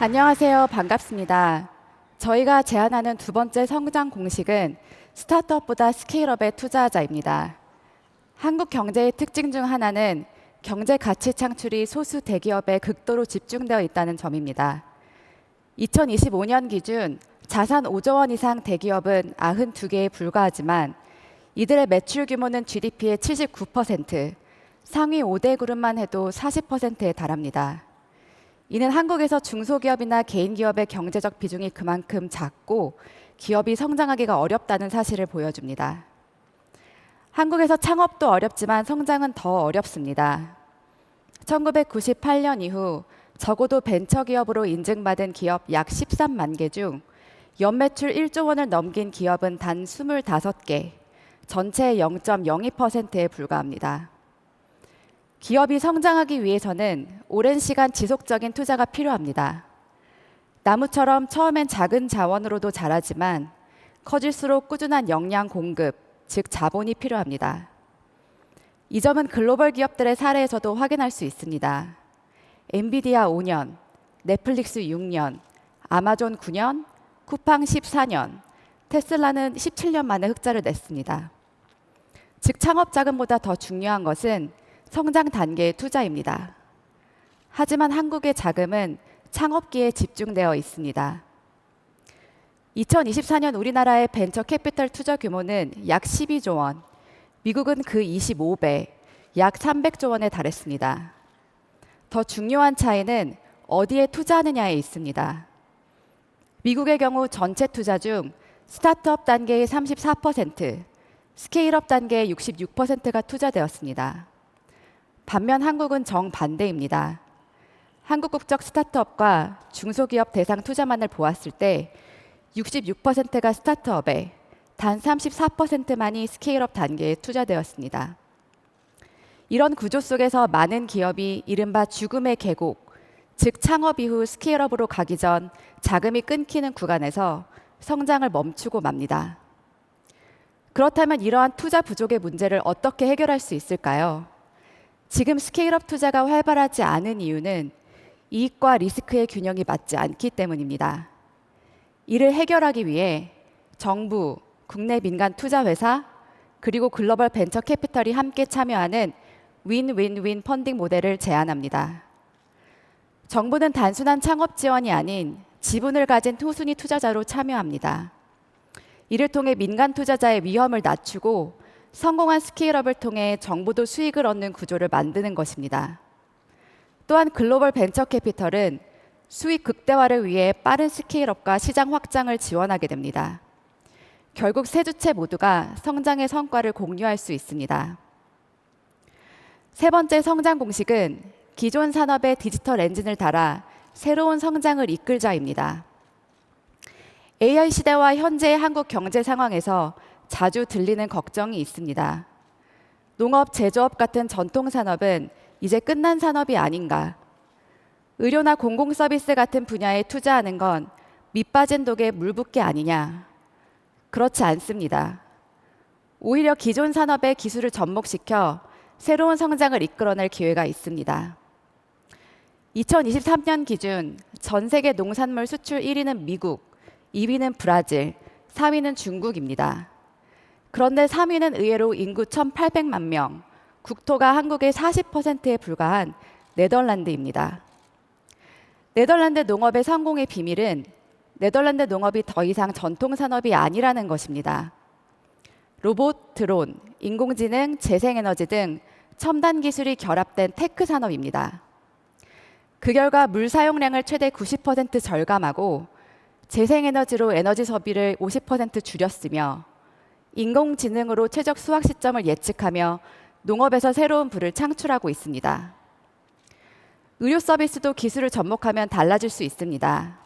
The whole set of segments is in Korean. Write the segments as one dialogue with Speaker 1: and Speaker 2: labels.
Speaker 1: 안녕하세요. 반갑습니다. 저희가 제안하는 두 번째 성장 공식은 스타트업보다 스케일업에 투자하자입니다. 한국 경제의 특징 중 하나는 경제 가치 창출이 소수 대기업에 극도로 집중되어 있다는 점입니다. 2025년 기준 자산 5조 원 이상 대기업은 92개에 불과하지만 이들의 매출 규모는 GDP의 79%, 상위 5대 그룹만 해도 40%에 달합니다. 이는 한국에서 중소기업이나 개인기업의 경제적 비중이 그만큼 작고 기업이 성장하기가 어렵다는 사실을 보여줍니다. 한국에서 창업도 어렵지만 성장은 더 어렵습니다. 1998년 이후 적어도 벤처기업으로 인증받은 기업 약 13만 개 중 연매출 1조 원을 넘긴 기업은 단 25개, 전체의 0.02%에 불과합니다. 기업이 성장하기 위해서는 오랜 시간 지속적인 투자가 필요합니다. 나무처럼 처음엔 작은 자원으로도 자라지만 커질수록 꾸준한 역량 공급, 즉 자본이 필요합니다. 이 점은 글로벌 기업들의 사례에서도 확인할 수 있습니다. 엔비디아 5년, 넷플릭스 6년, 아마존 9년, 쿠팡 14년, 테슬라는 17년 만에 흑자를 냈습니다. 즉 창업 자금보다 더 중요한 것은 성장 단계의 투자입니다. 하지만 한국의 자금은 창업기에 집중되어 있습니다. 2024년 우리나라의 벤처 캐피털 투자 규모는 약 12조 원, 미국은 그 25배, 약 300조 원에 달했습니다. 더 중요한 차이는 어디에 투자하느냐에 있습니다. 미국의 경우 전체 투자 중 스타트업 단계의 34%, 스케일업 단계의 66%가 투자되었습니다. 반면 한국은 정반대입니다. 한국 국적 스타트업과 중소기업 대상 투자만을 보았을 때 66%가 스타트업에 단 34%만이 스케일업 단계에 투자되었습니다. 이런 구조 속에서 많은 기업이 이른바 죽음의 계곡, 즉 창업 이후 스케일업으로 가기 전 자금이 끊기는 구간에서 성장을 멈추고 맙니다. 그렇다면 이러한 투자 부족의 문제를 어떻게 해결할 수 있을까요? 지금 스케일업 투자가 활발하지 않은 이유는 이익과 리스크의 균형이 맞지 않기 때문입니다. 이를 해결하기 위해 정부, 국내 민간 투자회사, 그리고 글로벌 벤처 캐피털이 함께 참여하는 윈윈윈 펀딩 모델을 제안합니다. 정부는 단순한 창업 지원이 아닌 지분을 가진 후순위 투자자로 참여합니다. 이를 통해 민간 투자자의 위험을 낮추고 성공한 스케일업을 통해 정부도 수익을 얻는 구조를 만드는 것입니다. 또한 글로벌 벤처 캐피털은 수익 극대화를 위해 빠른 스케일업과 시장 확장을 지원하게 됩니다. 결국 세 주체 모두가 성장의 성과를 공유할 수 있습니다. 세 번째 성장 공식은 기존 산업에 디지털 엔진을 달아 새로운 성장을 이끌자입니다. AI 시대와 현재의 한국 경제 상황에서 자주 들리는 걱정이 있습니다. 농업, 제조업 같은 전통 산업은 이제 끝난 산업이 아닌가? 의료나 공공 서비스 같은 분야에 투자하는 건 밑빠진 독에 물 붓기 아니냐? 그렇지 않습니다. 오히려 기존 산업의 기술을 접목시켜 새로운 성장을 이끌어낼 기회가 있습니다. 2023년 기준 전 세계 농산물 수출 1위는 미국, 2위는 브라질, 4위는 중국입니다. 그런데 3위는 의외로 인구 1,800만 명, 국토가 한국의 40%에 불과한 네덜란드입니다. 네덜란드 농업의 성공의 비밀은 네덜란드 농업이 더 이상 전통 산업이 아니라는 것입니다. 로봇, 드론, 인공지능, 재생에너지 등 첨단 기술이 결합된 테크 산업입니다. 그 결과 물 사용량을 최대 90% 절감하고 재생에너지로 에너지 소비를 50% 줄였으며 인공지능으로 최적 수확 시점을 예측하며 농업에서 새로운 부를 창출하고 있습니다. 의료 서비스도 기술을 접목하면 달라질 수 있습니다.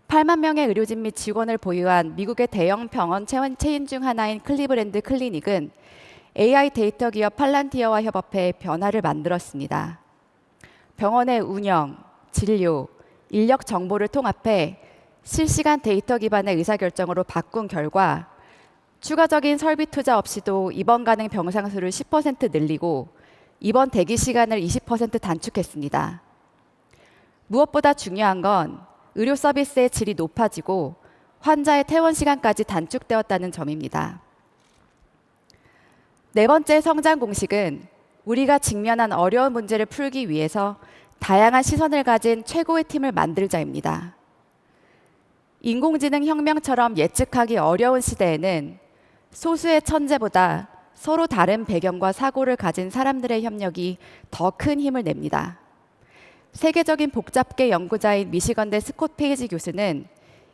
Speaker 1: 8만 명의 의료진 및 직원을 보유한 미국의 대형 병원 체인 중 하나인 클리브랜드 클리닉은 AI 데이터 기업 팔란티어와 협업해 변화를 만들었습니다. 병원의 운영, 진료, 인력 정보를 통합해 실시간 데이터 기반의 의사결정으로 바꾼 결과 추가적인 설비 투자 없이도 입원 가능 병상 수를 10% 늘리고 입원 대기 시간을 20% 단축했습니다. 무엇보다 중요한 건 의료 서비스의 질이 높아지고 환자의 퇴원 시간까지 단축되었다는 점입니다. 네 번째 성장 공식은 우리가 직면한 어려운 문제를 풀기 위해서 다양한 시선을 가진 최고의 팀을 만들자입니다. 인공지능 혁명처럼 예측하기 어려운 시대에는 소수의 천재보다 서로 다른 배경과 사고를 가진 사람들의 협력이 더 큰 힘을 냅니다. 세계적인 복잡계 연구자인 미시건대 스콧 페이지 교수는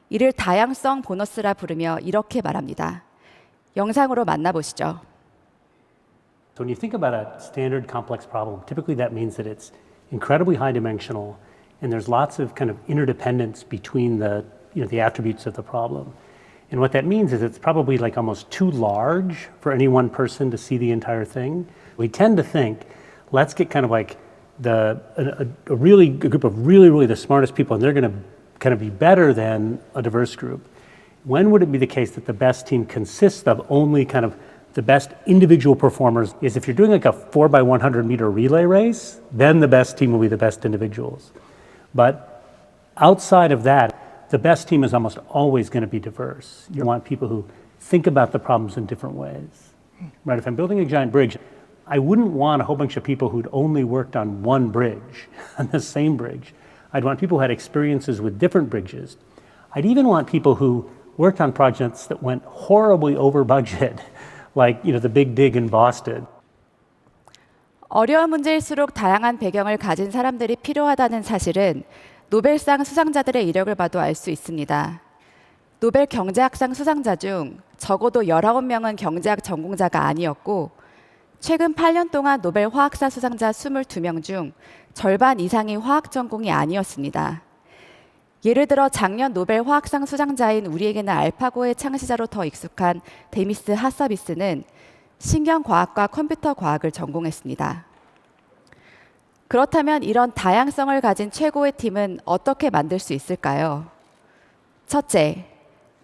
Speaker 1: 이를 다양성 보너스라 부르며 이렇게 말합니다. 영상으로 만나보시죠.
Speaker 2: So when you think about a standard complex problem, typically that means that it's incredibly high dimensional and there's lots of kind of interdependence between the attributes of the problem. And what that means is it's probably like almost too large for any one person to see the entire thing. We tend to think, let's get kind of like a group of really the smartest people, and they're going to kind of be better than a diverse group. When would it be the case that the best team consists of only kind of the best individual performers? Is if you're doing like a 4x100 meter relay race, then the best team will be the best individuals. But outside of that, the best team is almost always going to be diverse. You want people who think about the problems in different ways. Right? If I'm building a giant bridge, I wouldn't want a whole bunch of people who'd only worked on one bridge, on the same bridge. I'd want people who had experiences with different bridges. I'd even want people who worked on projects that went horribly over budget, like the Big Dig in Boston.
Speaker 1: 어려운 문제일수록 다양한 배경을 가진 사람들이 필요하다는 사실은 노벨상 수상자들의 이력을 봐도 알 수 있습니다. 노벨 경제학상 수상자 중 적어도 19명은 경제학 전공자가 아니었고 최근 8년 동안 노벨 화학사 수상자 22명 중 절반 이상이 화학 전공이 아니었습니다. 예를 들어 작년 노벨 화학상 수상자인 우리에게는 알파고의 창시자로 더 익숙한 데미스 하서비스는 신경과학과 컴퓨터 과학을 전공했습니다. 그렇다면 이런 다양성을 가진 최고의 팀은 어떻게 만들 수 있을까요? 첫째,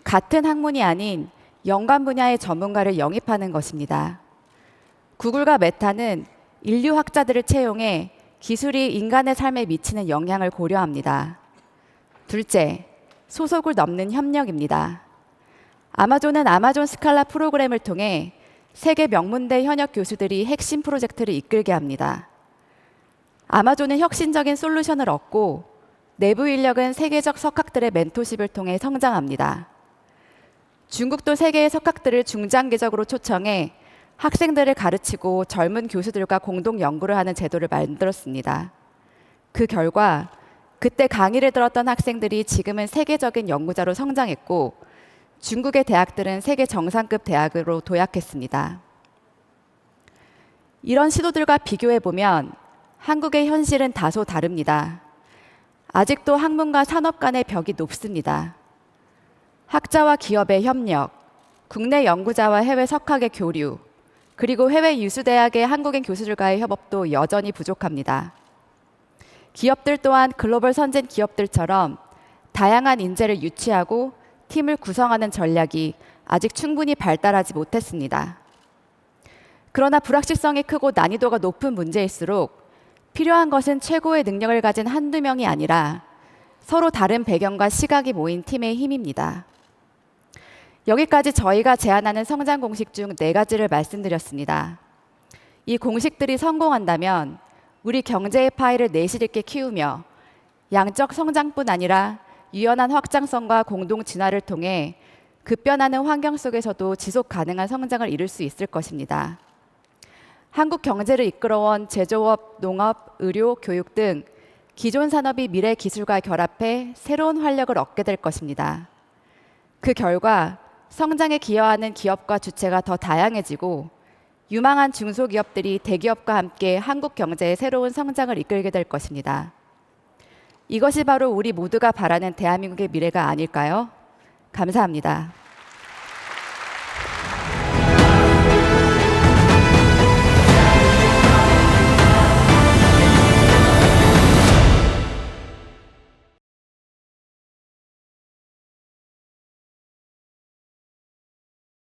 Speaker 1: 같은 학문이 아닌 연관 분야의 전문가를 영입하는 것입니다. 구글과 메타는 인류학자들을 채용해 기술이 인간의 삶에 미치는 영향을 고려합니다. 둘째, 소속을 넘는 협력입니다. 아마존은 아마존 스칼라 프로그램을 통해 세계 명문대 현역 교수들이 핵심 프로젝트를 이끌게 합니다. 아마존은 혁신적인 솔루션을 얻고 내부 인력은 세계적 석학들의 멘토십을 통해 성장합니다. 중국도 세계의 석학들을 중장기적으로 초청해 학생들을 가르치고 젊은 교수들과 공동 연구를 하는 제도를 만들었습니다. 그 결과 그때 강의를 들었던 학생들이 지금은 세계적인 연구자로 성장했고 중국의 대학들은 세계 정상급 대학으로 도약했습니다. 이런 시도들과 비교해 보면 한국의 현실은 다소 다릅니다. 아직도 학문과 산업 간의 벽이 높습니다. 학자와 기업의 협력, 국내 연구자와 해외 석학의 교류, 그리고 해외 유수대학의 한국인 교수들과의 협업도 여전히 부족합니다. 기업들 또한 글로벌 선진 기업들처럼 다양한 인재를 유치하고 팀을 구성하는 전략이 아직 충분히 발달하지 못했습니다. 그러나 불확실성이 크고 난이도가 높은 문제일수록 필요한 것은 최고의 능력을 가진 한두 명이 아니라 서로 다른 배경과 시각이 모인 팀의 힘입니다. 여기까지 저희가 제안하는 성장 공식 중 4가지를 말씀드렸습니다. 이 공식들이 성공한다면 우리 경제의 파이를 내실 있게 키우며 양적 성장뿐 아니라 유연한 확장성과 공동 진화를 통해 급변하는 환경 속에서도 지속 가능한 성장을 이룰 수 있을 것입니다. 한국 경제를 이끌어온 제조업, 농업, 의료, 교육 등 기존 산업이 미래 기술과 결합해 새로운 활력을 얻게 될 것입니다. 그 결과 성장에 기여하는 기업과 주체가 더 다양해지고 유망한 중소기업들이 대기업과 함께 한국 경제의 새로운 성장을 이끌게 될 것입니다. 이것이 바로 우리 모두가 바라는 대한민국의 미래가 아닐까요? 감사합니다.